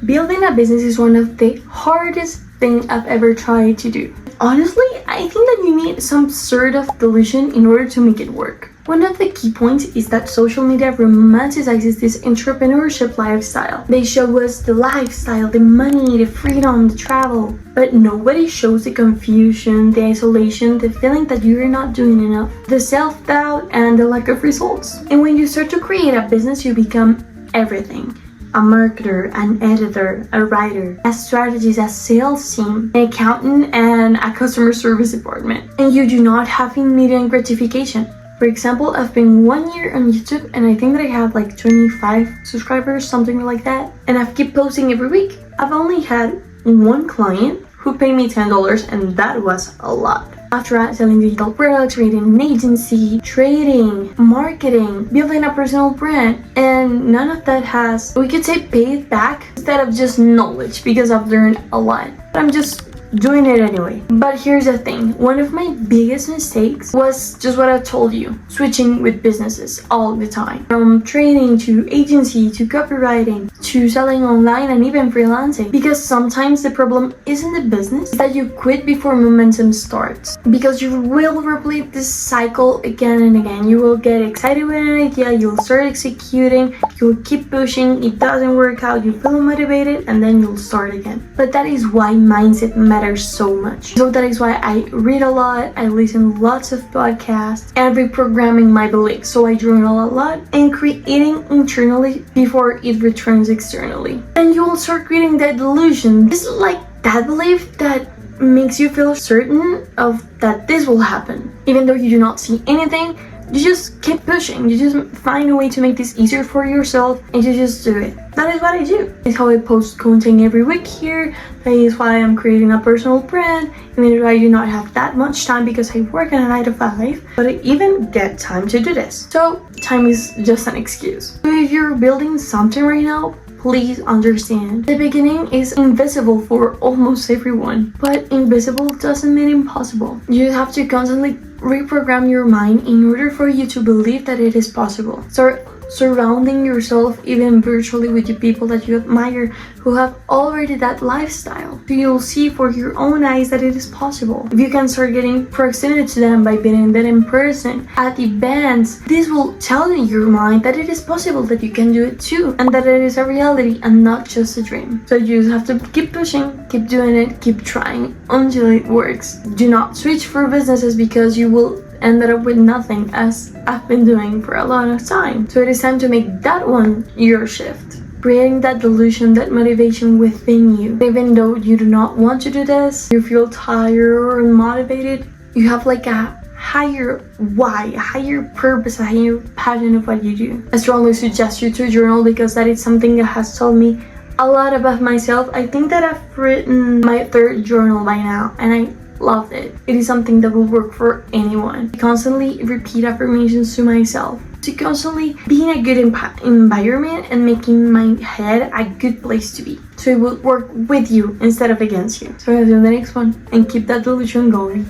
Building a business is one of the hardest things I've ever tried to do. Honestly, I think that you need some sort of delusion in order to make it work. One of the key points is that social media romanticizes this entrepreneurship lifestyle. They show us the lifestyle, the money, the freedom, the travel. But nobody shows the confusion, the isolation, the feeling that you're not doing enough, the self-doubt, and the lack of results. And when you start to create a business, you become everything. A marketer, an editor, a writer, a strategist, a sales team, an accountant, and a customer service department. And you do not have immediate gratification. For example, I've been 1 year on YouTube and I think that I have like 25 subscribers, something like that. And I've kept posting every week. I've only had one client who paid me $10 and that was a lot. After selling digital products, creating an agency, trading, marketing, building a personal brand, and none of that has, we could say, paid back instead of just knowledge because I've learned a lot. But I'm just doing it anyway. But here's the thing, one of my biggest mistakes was just what I told you, switching with businesses all the time. From trading to agency to copywriting to selling online and even freelancing. Because sometimes the problem isn't the business, it's that you quit before momentum starts. Because you will repeat this cycle again and again. You will get excited with an idea, you'll start executing, you'll keep pushing, it doesn't work out, you feel motivated, and then you'll start again. But that is why mindset matters so much. So that is why I read a lot, I listen to lots of podcasts, and reprogramming my beliefs. So I journal a lot and creating internally before it returns externally. And you will start creating that delusion. This is like that belief that makes you feel certain of that this will happen. Even though you do not see anything, you just keep pushing. You just find a way to make this easier for yourself and you just do it. That is what I do. It's how I post content every week here. That is why I'm creating a personal brand. And that is why I do not have that much time because I work at a 9 to 5. But I even get time to do this. So time is just an excuse. So if you're building something right now, please understand, the beginning is invisible for almost everyone, but invisible doesn't mean impossible. You have to constantly reprogram your mind in order for you to believe that it is possible. Start surrounding yourself even virtually with the people that you admire who have already that lifestyle. So you'll see for your own eyes that it is possible. If you can start getting proximity to them by being there in person at events, this will tell your mind that it is possible, that you can do it too, and that it is a reality and not just a dream. So you just have to keep pushing, keep doing it, keep trying until it works. Do not switch for businesses because you will end up with nothing, as I've been doing for a lot of time. So it is time to make that one your shift. Creating that delusion, that motivation within you. Even though you do not want to do this, you feel tired or unmotivated, you have like a higher why, a higher purpose, a higher passion of what you do. I strongly suggest you to journal because that is something that has told me a lot about myself. I think that I've written my 3rd journal by now and I loved it. It is something that will work for anyone. I constantly repeat affirmations to myself. To constantly be in a good environment and making my head a good place to be. So it will work with you instead of against you. So I'll do the next one and keep that delusion going.